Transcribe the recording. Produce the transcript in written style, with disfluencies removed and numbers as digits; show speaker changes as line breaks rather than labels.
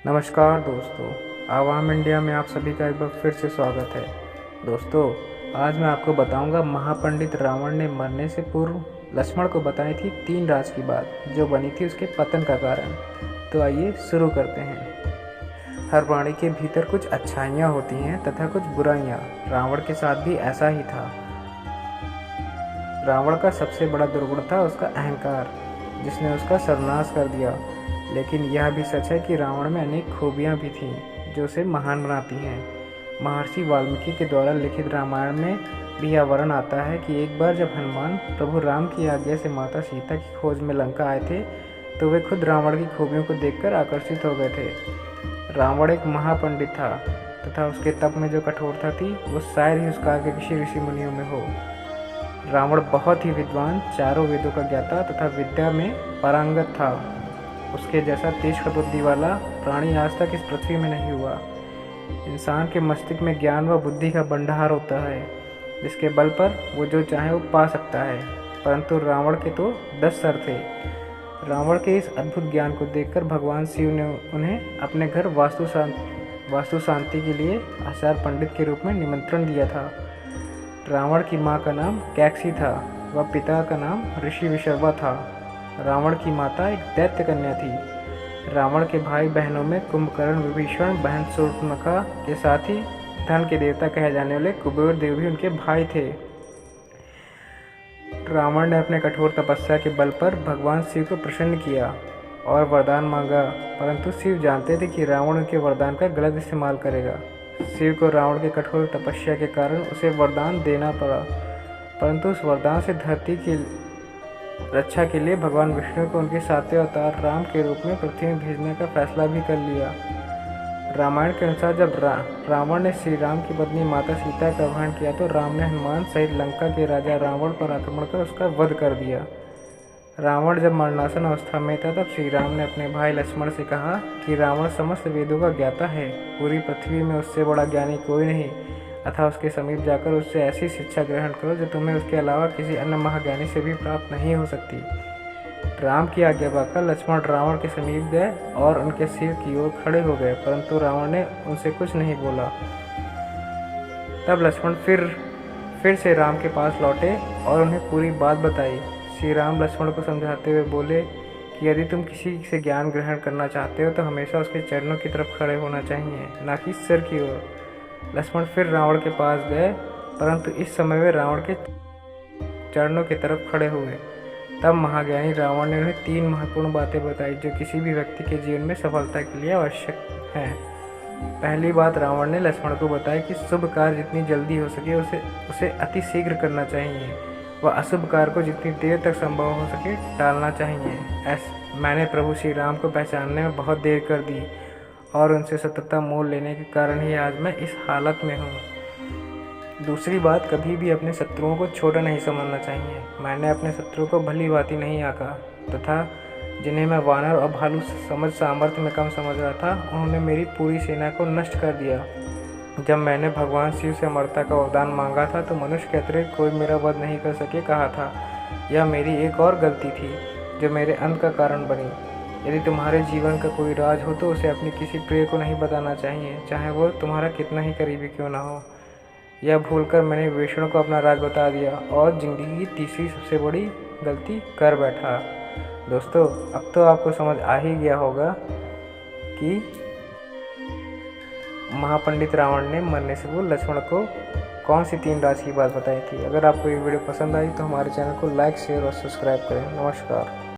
नमस्कार दोस्तों, आवाम इंडिया में आप सभी का एक बार फिर से स्वागत है। दोस्तों, आज मैं आपको बताऊंगा महापंडित रावण ने मरने से पूर्व लक्ष्मण को बताई थी 3 राज की बात जो बनी थी उसके पतन का कारण। तो आइए शुरू करते हैं। हर प्राणी के भीतर कुछ अच्छाइयाँ होती हैं तथा कुछ बुराइयाँ। रावण के साथ भी ऐसा ही था। रावण का सबसे बड़ा दुर्गुण था उसका अहंकार, जिसने उसका सर्वनाश कर दिया। लेकिन यह भी सच है कि रावण में अनेक खूबियाँ भी थीं जो उसे महान बनाती हैं। महर्षि वाल्मीकि के द्वारा लिखित रामायण में भी यह वर्णन आता है कि एक बार जब हनुमान प्रभु राम की आज्ञा से माता सीता की खोज में लंका आए थे तो वे खुद रावण की खूबियों को देखकर आकर्षित हो गए थे। रावण एक महापंडित था तथा उसके तप में जो कठोरता थी वो शायद ही उस काल के किसी ऋषि मुनियों में हो। रावण बहुत ही विद्वान, चारों वेदों का ज्ञाता तथा विद्या में पारंगत था। उसके जैसा तीक्ष्ण बुद्धि वाला प्राणी आज तक इस पृथ्वी में नहीं हुआ। इंसान के मस्तिष्क में ज्ञान व बुद्धि का भंडार होता है जिसके बल पर वो जो चाहे वो पा सकता है, परंतु रावण के तो 10 सर थे। रावण के इस अद्भुत ज्ञान को देखकर भगवान शिव ने उन्हें अपने घर वास्तु शांति के लिए आचार्य पंडित के रूप में निमंत्रण दिया था। रावण की माँ का नाम कैकसी था व पिता का नाम ऋषि विशर्वा था। रावण की माता एक दैत्य कन्या थी। रावण के भाई बहनों में कुंभकर्ण, विभीषण, बहन शूर्पणखा के साथ ही धन के देवता कहे जाने वाले कुबेर देव भी उनके भाई थे। रावण ने अपने कठोर तपस्या के बल पर भगवान शिव को प्रसन्न किया और वरदान मांगा, परंतु शिव जानते थे कि रावण उनके वरदान का गलत इस्तेमाल करेगा। शिव को रावण के कठोर तपस्या के कारण उसे वरदान देना पड़ा, परंतु उस वरदान से धरती की रक्षा के लिए भगवान विष्णु को उनके 7वें अवतार राम के रूप में पृथ्वी में भेजने का फैसला भी कर लिया। रामायण के अनुसार जब रावण ने श्री राम की पत्नी माता सीता का अपहरण किया तो राम ने हनुमान सहित लंका के राजा रावण पर आक्रमण कर उसका वध कर दिया। रावण जब मरणासन अवस्था में था तब श्री राम ने अपने भाई लक्ष्मण से कहा कि रावण समस्त वेदों का ज्ञाता है, पूरी पृथ्वी में उससे बड़ा ज्ञानी कोई नहीं, अतः उसके समीप जाकर उससे ऐसी शिक्षा ग्रहण करो जो तुम्हें उसके अलावा किसी अन्य महाज्ञानी से भी प्राप्त नहीं हो सकती। राम की आज्ञा पाकर लक्ष्मण रावण के समीप गए और उनके सिर की ओर खड़े हो गए, परंतु रावण ने उनसे कुछ नहीं बोला। तब लक्ष्मण फिर से राम के पास लौटे और उन्हें पूरी बात बताई। श्री राम लक्ष्मण को समझाते हुए बोले कि यदि तुम किसी से ज्ञान ग्रहण करना चाहते हो तो हमेशा उसके चरणों की तरफ खड़े होना चाहिए, न कि सिर की ओर। लक्ष्मण फिर रावण के पास गए, परंतु इस समय वे रावण के चरणों की तरफ खड़े हुए। तब महाज्ञानी रावण ने उन्हें 3 महत्वपूर्ण बातें बताई जो किसी भी व्यक्ति के जीवन में सफलता के लिए आवश्यक हैं। पहली बात रावण ने लक्ष्मण को बताई कि शुभ कार्य जितनी जल्दी हो सके उसे अति शीघ्र करना चाहिए व अशुभ कार्य को जितनी देर तक संभव हो सके टालना चाहिए। मैंने प्रभु श्री राम को पहचानने में बहुत देर कर दी और उनसे सततता मोल लेने के कारण ही आज मैं इस हालत में हूँ। दूसरी बात, कभी भी अपने शत्रुओं को छोटा नहीं समझना चाहिए। मैंने अपने शत्रु को भली भांति नहीं आंका तथा जिन्हें मैं वानर और भालू समझ सामर्थ्य में कम समझ रहा था, उन्होंने मेरी पूरी सेना को नष्ट कर दिया। जब मैंने भगवान शिव से अमरता का वरदान मांगा था तो मनुष्य के अतिरिक्त कोई मेरा वध नहीं कर सके कहा था। यह मेरी एक और गलती थी जो मेरे अंत का कारण बनी। यदि तुम्हारे जीवन का कोई राज हो तो उसे अपने किसी प्रिय को नहीं बताना चाहिए, चाहे वो तुम्हारा कितना ही करीबी क्यों ना हो। यह भूलकर मैंने विष्णु को अपना राज बता दिया और जिंदगी की तीसरी सबसे बड़ी गलती कर बैठा। दोस्तों, अब तो आपको समझ आ ही गया होगा कि महापंडित रावण ने मरने से पूर्व लक्ष्मण को कौन सी 3 राज की बात बताई थी। अगर आपको ये वीडियो पसंद आई तो हमारे चैनल को लाइक, शेयर और सब्सक्राइब करें। नमस्कार।